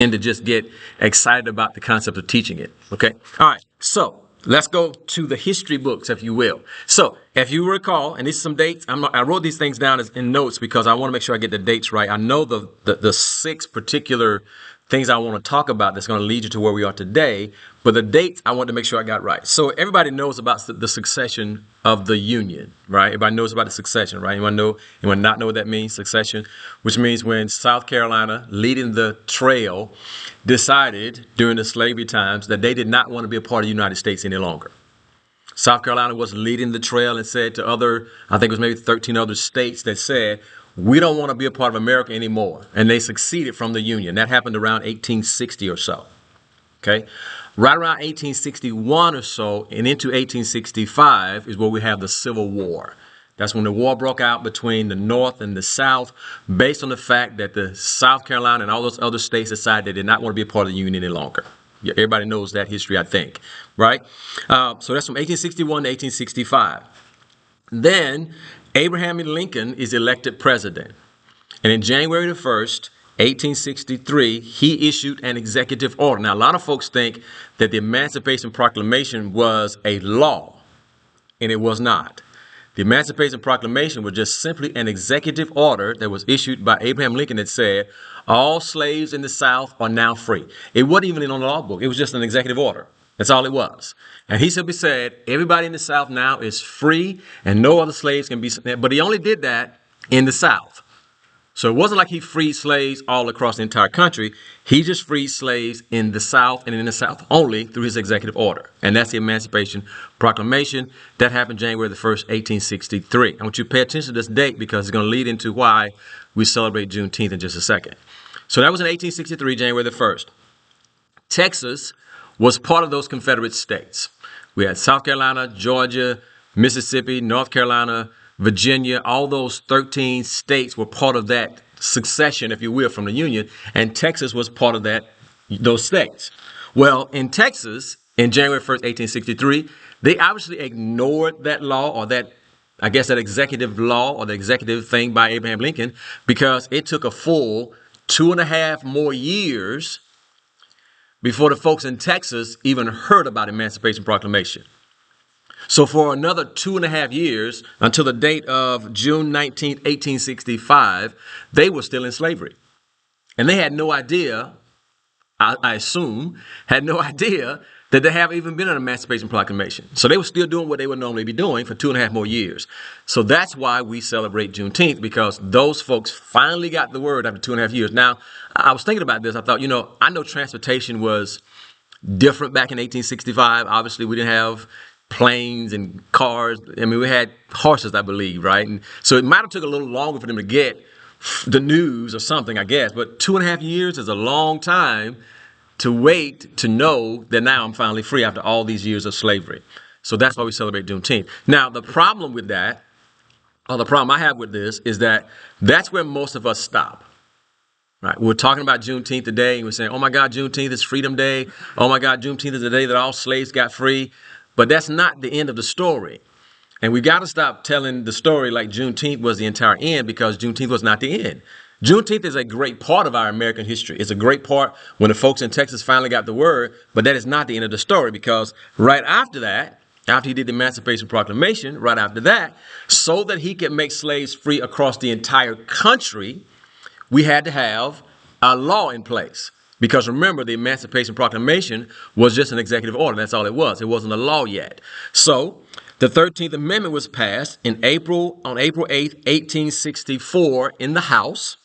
and to just get excited about the concept of teaching it. Okay. All right. So let's go to the history books, if you will. So if you recall, and these are some dates, I wrote these things down in notes because I want to make sure I get the dates right. I know the six particular things I want to talk about that's going to lead you to where we are today, but the dates I want to make sure I got right. So everybody knows about the succession of the Union, right? Everybody knows about the succession, right? Anyone not know what that means, succession? Which means when South Carolina, leading the trail, decided during the slavery times that they did not want to be a part of the United States any longer. South Carolina was leading the trail and said to I think it was maybe 13 other states that said, we don't want to be a part of America anymore. And they succeeded from the Union. That happened around 1860 or so. Okay. Right around 1861 or so and into 1865 is where we have the Civil War. That's when the war broke out between the North and the South, based on the fact that the South Carolina and all those other states decided they did not want to be a part of the Union any longer. Yeah, everybody knows that history, I think, right? So that's from 1861 to 1865. Then Abraham Lincoln is elected president. And in January the 1st, 1863, he issued an executive order. Now, a lot of folks think that the Emancipation Proclamation was a law, and it was not. The Emancipation Proclamation was just simply an executive order that was issued by Abraham Lincoln that said, all slaves in the South are now free. It wasn't even on the law book. It was just an executive order. That's all it was. And he simply said, everybody in the South now is free and no other slaves can be. But he only did that in the South. So it wasn't like he freed slaves all across the entire country. He just freed slaves in the South and in the South only through his executive order. And that's the Emancipation Proclamation. That happened January the 1st, 1863. I want you to pay attention to this date because it's going to lead into why we celebrate Juneteenth in just a second. So that was in 1863, January the 1st. Texas was part of those Confederate states. We had South Carolina, Georgia, Mississippi, North Carolina, Virginia. All those 13 states were part of that succession, if you will, from the Union, and Texas was part of those states. Well, in Texas, in January 1st, 1863, they obviously ignored that law or that executive law or the executive thing by Abraham Lincoln because it took a full 2.5 more years before the folks in Texas even heard about Emancipation Proclamation. So for another 2.5 years, until the date of June 19th, 1865, they were still in slavery. And they had no idea, I assume, had no idea that there have even been an Emancipation Proclamation. So they were still doing what they would normally be doing for 2.5 more years. So that's why we celebrate Juneteenth, because those folks finally got the word after 2.5 years. Now, I was thinking about this. I thought, I know transportation was different back in 1865. Obviously, we didn't have planes and cars. I mean, we had horses, I believe, right? And so it might have took a little longer for them to get the news or something, I guess. But 2.5 years is a long time to wait to know that now I'm finally free after all these years of slavery. So that's why we celebrate Juneteenth. Now, the problem with that, or the problem I have with this, is that that's where most of us stop. Right? We're talking about Juneteenth today, and we're saying, oh my God, Juneteenth is Freedom Day. Oh my God, Juneteenth is the day that all slaves got free. But that's not the end of the story. And we got to stop telling the story like Juneteenth was the entire end, because Juneteenth was not the end. Juneteenth is a great part of our American history. It's a great part when the folks in Texas finally got the word, but that is not the end of the story, because right after that, after he did the Emancipation Proclamation, right after that, so that he could make slaves free across the entire country, we had to have a law in place. Because remember, the Emancipation Proclamation was just an executive order. That's all it was. It wasn't a law yet. So the 13th Amendment was passed on April 8th, 1864 in the House.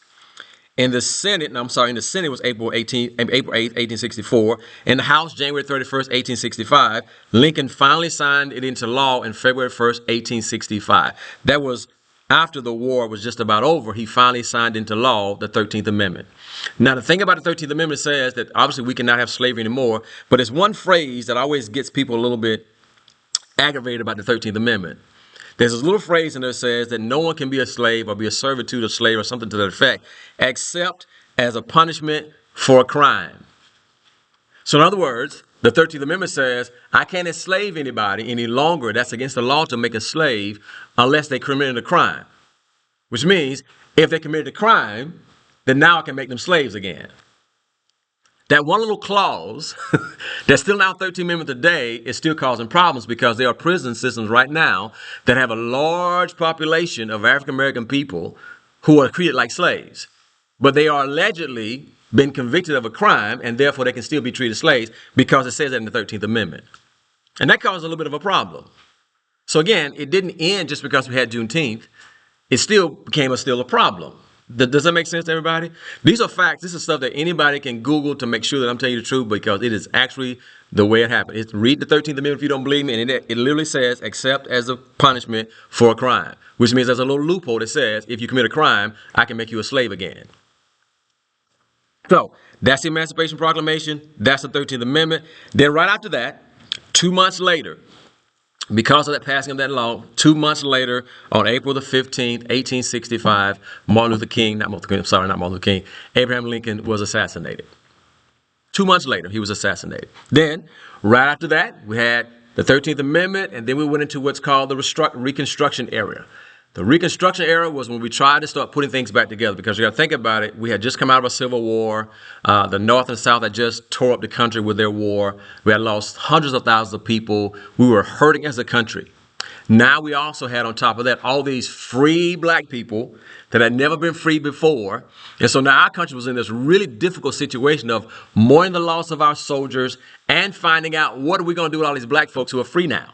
In the Senate it was April 8th, 1864. In the House, January 31st, 1865. Lincoln finally signed it into law in February 1st, 1865. That was after the war was just about over. He finally signed into law the 13th Amendment. Now, the thing about the 13th Amendment says that obviously we cannot have slavery anymore, but there's one phrase that always gets people a little bit aggravated about the 13th Amendment. There's this little phrase in there that says that no one can be a slave or be a servitude of slave or something to that effect, except as a punishment for a crime. So in other words, the 13th Amendment says I can't enslave anybody any longer. That's against the law to make a slave unless they committed a crime, which means if they committed a crime, then now I can make them slaves again. That one little clause that's still now 13th Amendment today is still causing problems because there are prison systems right now that have a large population of African American people who are treated like slaves. But they are allegedly been convicted of a crime, and therefore they can still be treated slaves because it says that in the 13th Amendment. And that caused a little bit of a problem. So again, it didn't end just because we had Juneteenth. It still became still a problem. Does that make sense to everybody? These are facts. This is stuff that anybody can Google to make sure that I'm telling you the truth, because it is actually the way it happened. Read the 13th Amendment if you don't believe me, and it literally says, except as a punishment for a crime, which means there's a little loophole that says, if you commit a crime, I can make you a slave again. So that's the Emancipation Proclamation. That's the 13th Amendment. Then right after that, 2 months later, because of that passing of that law, 2 months later, on April the 15th, 1865, Abraham Lincoln, was assassinated. 2 months later, he was assassinated. Then, right after that, we had the 13th Amendment, and then we went into what's called the Reconstruction era. The Reconstruction era was when we tried to start putting things back together, because you got to think about it. We had just come out of a civil war. The North and South had just tore up the country with their war. We had lost hundreds of thousands of people. We were hurting as a country. Now we also had on top of that all these free black people that had never been free before. And so now our country was in this really difficult situation of mourning the loss of our soldiers and finding out what are we going to do with all these black folks who are free now.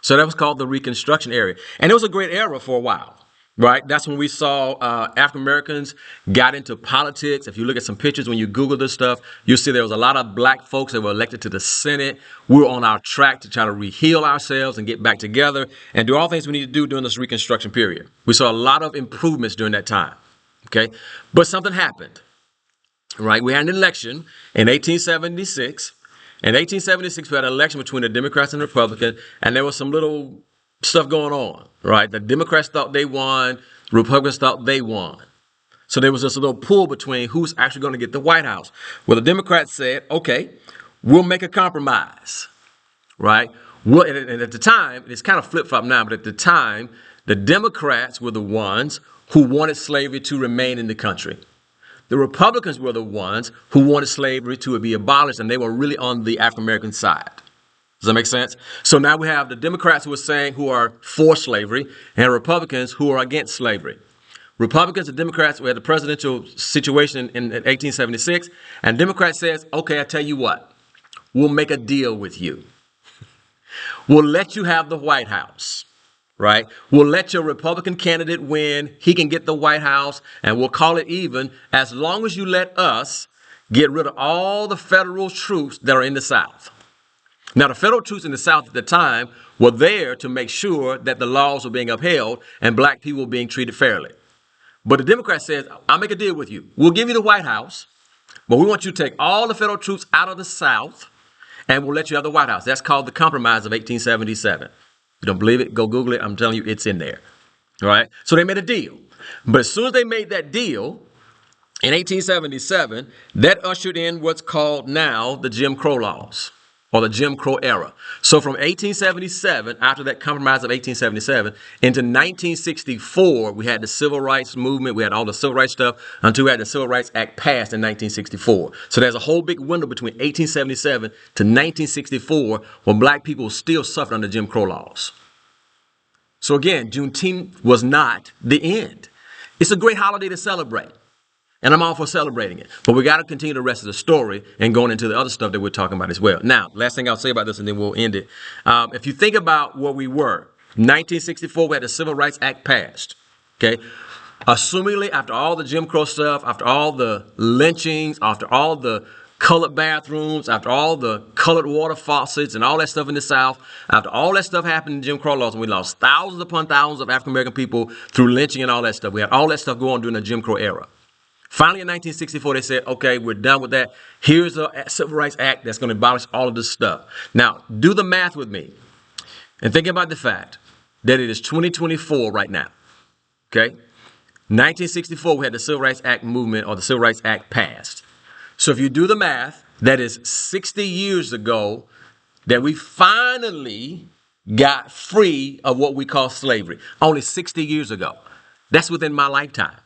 So that was called the Reconstruction era. And it was a great era for a while, right? That's when we saw African Americans got into politics. If you look at some pictures, when you Google this stuff, you'll see there was a lot of black folks that were elected to the Senate. We were on our track to try to reheal ourselves and get back together and do all things we need to do during this Reconstruction period. We saw a lot of improvements during that time, okay? But something happened, right? We had an election in 1876. In 1876, we had an election between the Democrats and the Republicans, and there was some little stuff going on, right? The Democrats thought they won, the Republicans thought they won. So there was just a little pull between who's actually going to get the White House. Well, the Democrats said, okay, we'll make a compromise, right? And at the time, it's kind of flip-flop now, but at the time, the Democrats were the ones who wanted slavery to remain in the country. The Republicans were the ones who wanted slavery to be abolished, and they were really on the African-American side. Does that make sense? So now we have the Democrats who are for slavery, and Republicans who are against slavery. Republicans and Democrats, we had the presidential situation in 1876, and Democrats says, okay, I tell you what, we'll make a deal with you. We'll let you have the White House. Right? We'll let your Republican candidate win. He can get the White House, and we'll call it even as long as you let us get rid of all the federal troops that are in the South. Now, the federal troops in the South at the time were there to make sure that the laws were being upheld and black people were being treated fairly. But the Democrat says, I'll make a deal with you. We'll give you the White House, but we want you to take all the federal troops out of the South, and we'll let you have the White House. That's called the Compromise of 1877. You don't believe it? Go Google it. I'm telling you, it's in there. All right. So they made a deal. But as soon as they made that deal in 1877, that ushered in what's called now the Jim Crow laws, or the Jim Crow era. So from 1877, after that compromise of 1877, into 1964, we had the civil rights movement. We had all the civil rights stuff until we had the Civil Rights Act passed in 1964. So there's a whole big window between 1877 to 1964 when black people still suffered under Jim Crow laws. So again, Juneteenth was not the end. It's a great holiday to celebrate. And I'm all for celebrating it. But we got to continue the rest of the story and going into the other stuff that we're talking about as well. Now, last thing I'll say about this, and then we'll end it. If you think about where we were, 1964, we had the Civil Rights Act passed. Okay. Assumingly, after all the Jim Crow stuff, after all the lynchings, after all the colored bathrooms, after all the colored water faucets and all that stuff in the South, after all that stuff happened in Jim Crow laws, and we lost thousands upon thousands of African-American people through lynching and all that stuff. We had all that stuff going on during the Jim Crow era. Finally, in 1964, they said, okay, we're done with that. Here's a Civil Rights Act that's going to abolish all of this stuff. Now, do the math with me and think about the fact that it is 2024 right now. Okay? 1964, we had the Civil Rights Act movement, or the Civil Rights Act passed. So if you do the math, that is 60 years ago that we finally got free of what we call slavery. Only 60 years ago. That's within my lifetime.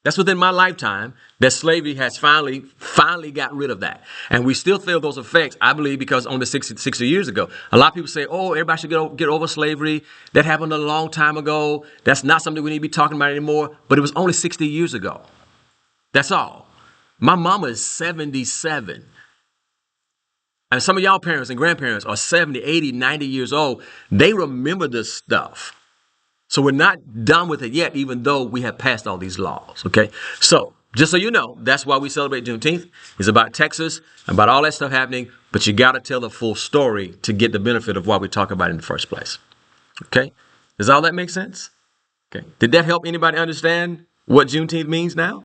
That's within my lifetime that slavery has finally got rid of that. And we still feel those effects, I believe, because only 60 years ago. A lot of people say, oh, everybody should get over slavery. That happened a long time ago. That's not something we need to be talking about anymore. But it was only 60 years ago. That's all. My mama is 77. And some of y'all parents and grandparents are 70, 80, 90 years old. They remember this stuff. So we're not done with it yet, even though we have passed all these laws, okay? So just so you know, that's why we celebrate Juneteenth. It's about Texas, about all that stuff happening, but you got to tell the full story to get the benefit of what we talk about in the first place, okay? Does all that make sense? Okay. Did that help anybody understand what Juneteenth means now?